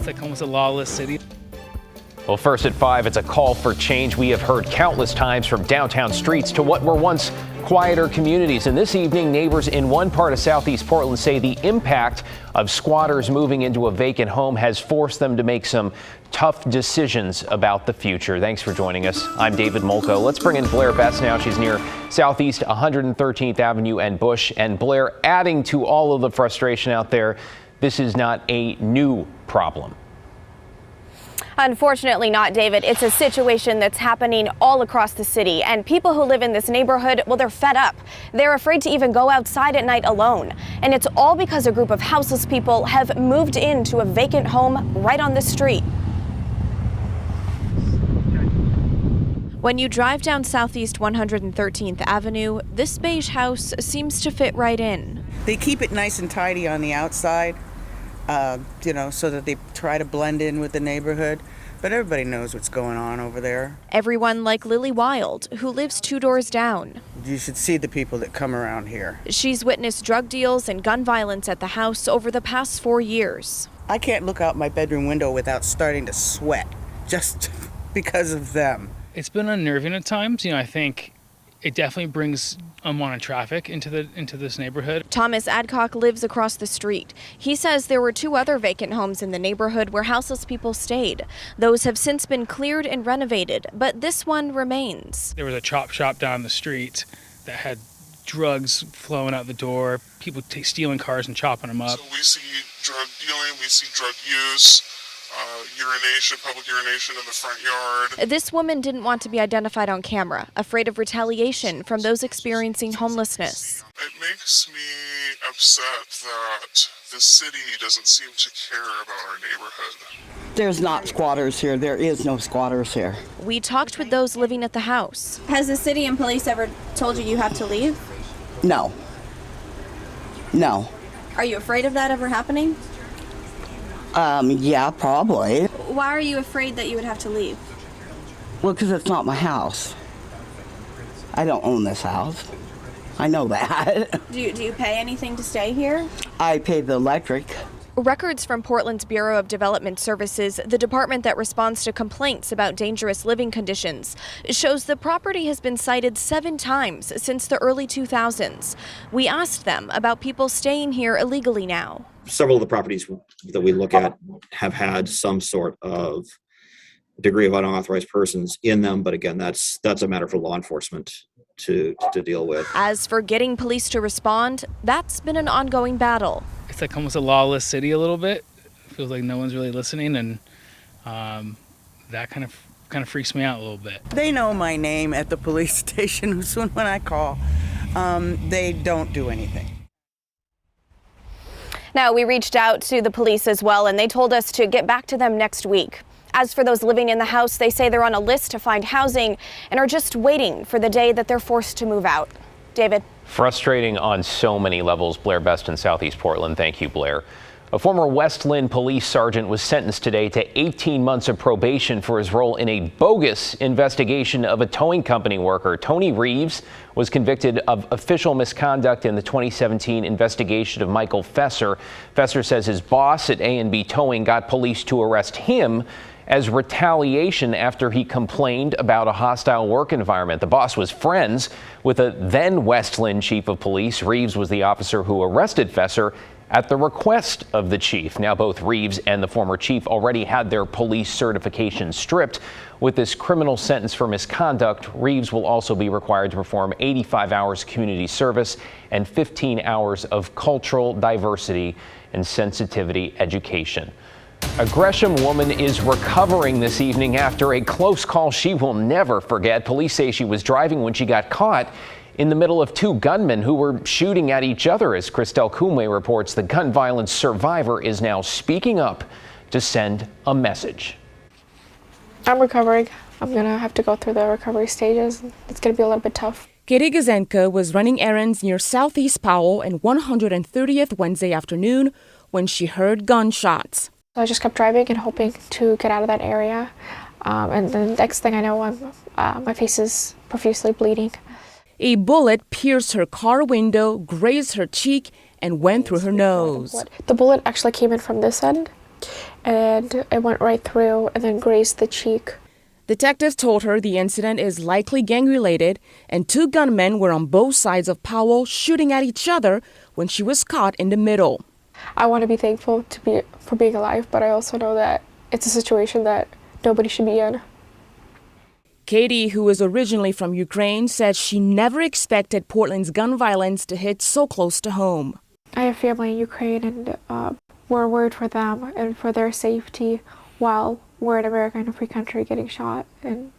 like almost a lawless city. Well, first at 5, it's a call for change. We have heard countless times from downtown streets to what were once quieter communities. And this evening, neighbors in one part of Southeast Portland say the impact of squatters moving into a vacant home has forced them to make some tough decisions about the future. Thanks for joining us. I'm David Molko. Let's bring in Blair Best now. She's near Southeast 113th Avenue and Bush. And Blair, adding to all of the frustration out there, this is not a new problem. Unfortunately not, David. It's a situation that's happening all across the city, and people who live in this neighborhood, well, they're fed up. They're afraid to even go outside at night alone. And it's all because a group of houseless people have moved into a vacant home right on the street. When you drive down Southeast 113th Avenue, this beige house seems to fit right in. They keep it nice and tidy on the outside. So that they try to blend in with the neighborhood. But everybody knows what's going on over there. Everyone like Lily Wild, who lives 2 doors down. You should see the people that come around here. She's witnessed drug deals and gun violence at the house over the past 4 years. I can't look out my bedroom window without starting to sweat, just because of them. It's been unnerving at times. I think it definitely brings unwanted traffic into this neighborhood. Thomas Adcock lives across the street. He says there were 2 other vacant homes in the neighborhood where houseless people stayed. Those have since been cleared and renovated, but this one remains. There was a chop shop down the street that had drugs flowing out the door, people stealing cars and chopping them up. So we see drug dealing, we see drug use. Public urination in the front yard. This woman didn't want to be identified on camera, afraid of retaliation from those experiencing homelessness. It makes me upset that the city doesn't seem to care about our neighborhood. There's not squatters here. There is no squatters here. We talked with those living at the house. Has the city and police ever told you have to leave? No. No. Are you afraid of that ever happening? Yeah, probably. Why are you afraid that you would have to leave? Well, because it's not my house. I don't own this house. I know that. Do you pay anything to stay here? I pay the electric. Records from Portland's Bureau of Development Services, the department that responds to complaints about dangerous living conditions, shows the property has been cited 7 times since the early 2000s. We asked them about people staying here illegally now. Several of the properties that we look at have had some sort of degree of unauthorized persons in them, but again, that's a matter for law enforcement to deal with. As for getting police to respond, that's been an ongoing battle. It's like almost a lawless city a little bit. It feels like no one's really listening, and that kind of freaks me out a little bit. They know my name at the police station when I call. They don't do anything. Now, we reached out to the police as well, and they told us to get back to them next week. As for those living in the house, they say they're on a list to find housing and are just waiting for the day that they're forced to move out. David? Frustrating on so many levels. Blair Best in Southeast Portland. Thank you, Blair. A former West Lynn police sergeant was sentenced today to 18 months of probation for his role in a bogus investigation of a towing company worker. Tony Reeves was convicted of official misconduct in the 2017 investigation of Michael Fesser. Fesser says his boss at A&B Towing got police to arrest him as retaliation after he complained about a hostile work environment. The boss was friends with a then West Lynn chief of police. Reeves was the officer who arrested Fesser at the request of the chief. Now both Reeves and the former chief already had their police certification stripped. With this criminal sentence for misconduct, Reeves will also be required to perform 85 hours community service and 15 hours of cultural diversity and sensitivity education. A Gresham woman is recovering this evening after a close call she will never forget. Police say she was driving when she got caught in the middle of 2 gunmen who were shooting at each other. As Christelle Kumwe reports, the gun violence survivor is now speaking up to send a message. I'm recovering. I'm going to have to go through the recovery stages. It's going to be a little bit tough. Katie Gazenka was running errands near Southeast Powell and 130th Wednesday afternoon when she heard gunshots. I just kept driving and hoping to get out of that area. And the next thing I know, my face is profusely bleeding. A bullet pierced her car window, grazed her cheek, and went through her nose. The bullet actually came in from this end, and it went right through and then grazed the cheek. Detectives told her the incident is likely gang-related and two gunmen were on both sides of Powell shooting at each other when she was caught in the middle. I want to be thankful for being alive, but I also know that it's a situation that nobody should be in. Katie, who is originally from Ukraine, said she never expected Portland's gun violence to hit so close to home. I have family in Ukraine, and we're worried for them and for their safety while we're in America in a free country getting shot. And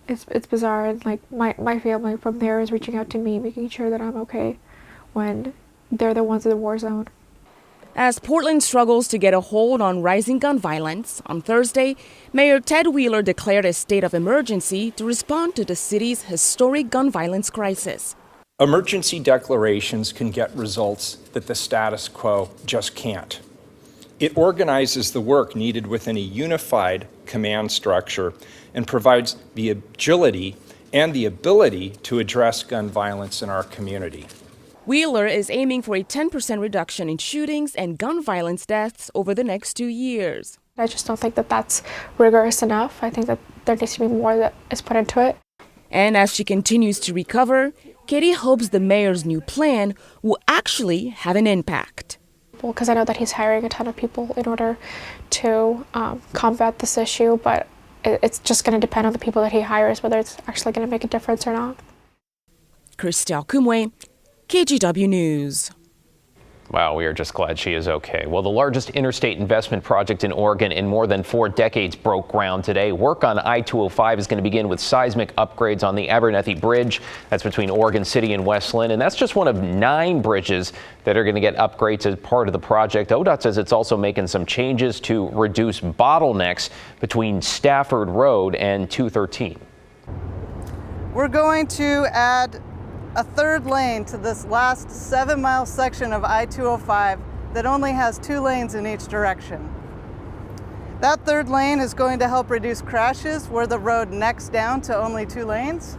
it's bizarre. And like my family from there is reaching out to me, making sure that I'm okay when they're the ones in the war zone. As Portland struggles to get a hold on rising gun violence, on Thursday, Mayor Ted Wheeler declared a state of emergency to respond to the city's historic gun violence crisis. Emergency declarations can get results that the status quo just can't. It organizes the work needed within a unified command structure and provides the agility and the ability to address gun violence in our community. Wheeler is aiming for a 10% reduction in shootings and gun violence deaths over the next 2 years. I just don't think that that's rigorous enough. I think that there needs to be more that is put into it. And as she continues to recover, Katie hopes the mayor's new plan will actually have an impact. Because I know that he's hiring a ton of people in order to combat this issue, but it's just going to depend on the people that he hires, whether it's actually going to make a difference or not. Christelle Kumwe, KGW News. Wow, we are just glad she is okay. Well, the largest interstate investment project in Oregon in more than 4 decades broke ground today. Work on I-205 is going to begin with seismic upgrades on the Abernethy Bridge. That's between Oregon City and West Linn, and that's just one of 9 bridges that are going to get upgrades as part of the project. ODOT says it's also making some changes to reduce bottlenecks between Stafford Road and 213. We're going to add a 3rd lane to this last 7-mile section of I-205 that only has 2 lanes in each direction. That 3rd lane is going to help reduce crashes where the road necks down to only 2 lanes.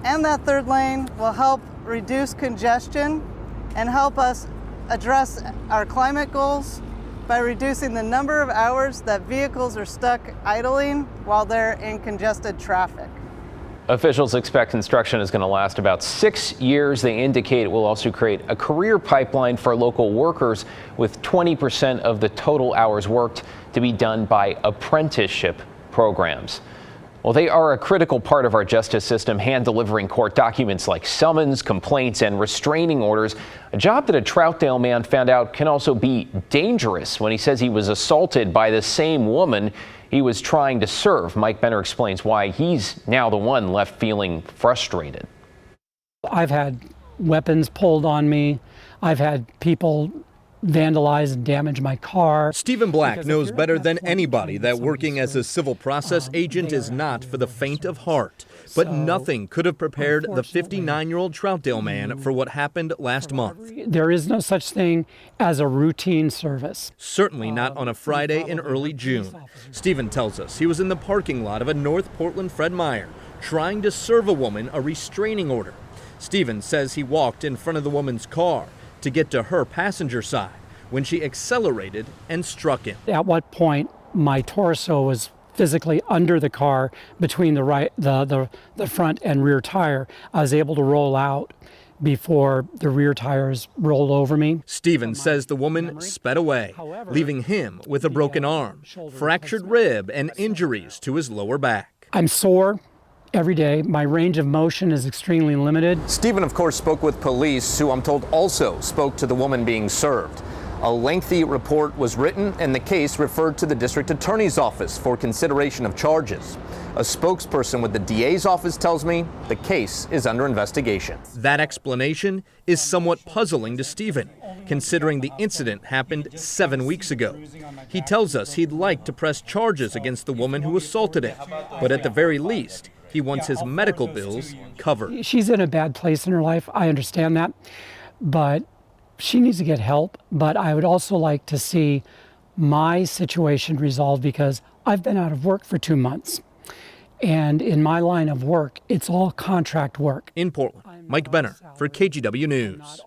And that 3rd lane will help reduce congestion and help us address our climate goals by reducing the number of hours that vehicles are stuck idling while they're in congested traffic. Officials expect construction is going to last about 6 years. They indicate it will also create a career pipeline for local workers, with 20% of the total hours worked to be done by apprenticeship programs. Well, they are a critical part of our justice system, hand-delivering court documents like summons, complaints, and restraining orders, a job that a Troutdale man found out can also be dangerous when he says he was assaulted by the same woman he was trying to serve. Mike Benner explains why he's now the one left feeling frustrated. I've had weapons pulled on me. I've had people vandalize and damage my car. Stephen Black knows better than anybody that working as a civil process agent is not for the faint of heart. But nothing could have prepared the 59-year-old Troutdale man for what happened last month. There is no such thing as a routine service. Certainly not on a Friday in early June. Stephen tells us he was in the parking lot of a North Portland Fred Meyer trying to serve a woman a restraining order. Stephen says he walked in front of the woman's car to get to her passenger side when she accelerated and struck him. At what point my torso was physically under the car between the front and rear tire, I was able to roll out before the rear tires rolled over me. Stephen says the woman sped away, leaving him with a broken arm, fractured rib, and injuries to his lower back. I'm sore every day. My range of motion is extremely limited. Stephen, of course, spoke with police, who I'm told also spoke to the woman being served. A lengthy report was written and the case referred to the district attorney's office for consideration of charges. A spokesperson with the DA's office tells me the case is under investigation. That explanation is somewhat puzzling to Stephen, considering the incident happened 7 weeks ago. He tells us he'd like to press charges against the woman who assaulted him, but at the very least, he wants his medical bills covered. She's in a bad place in her life. I understand that, but she needs to get help. But I would also like to see my situation resolved, because I've been out of work for 2 months. And in my line of work, it's all contract work. In Portland, Mike Benner for KGW News.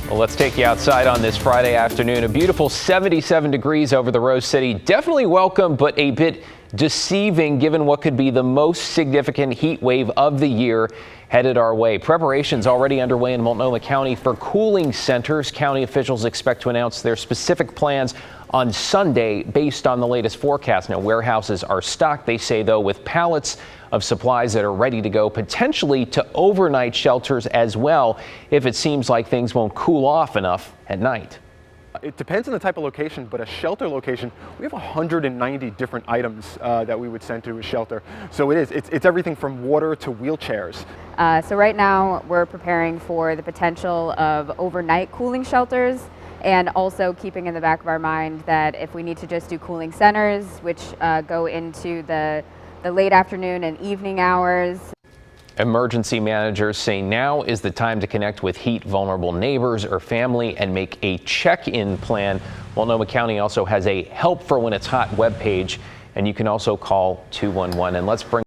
Well, let's take you outside on this Friday afternoon. A beautiful 77 degrees over the Rose City. Definitely welcome, but a bit deceiving given what could be the most significant heat wave of the year headed our way. Preparations already underway in Multnomah County for cooling centers. County officials expect to announce their specific plans on Sunday based on the latest forecast. Now, warehouses are stocked, they say, though, with pallets of supplies that are ready to go, potentially to overnight shelters as well, if it seems like things won't cool off enough at night. It depends on the type of location, but a shelter location, we have 190 different items that we would send to a shelter. So it's everything from water to wheelchairs. So right now we're preparing for the potential of overnight cooling shelters, and also keeping in the back of our mind that if we need to just do cooling centers, which go into the late afternoon and evening hours. Emergency managers say now is the time to connect with heat vulnerable neighbors or family and make a check-in plan. Multnomah County also has a help for when it's hot webpage, and you can also call 211. And let's bring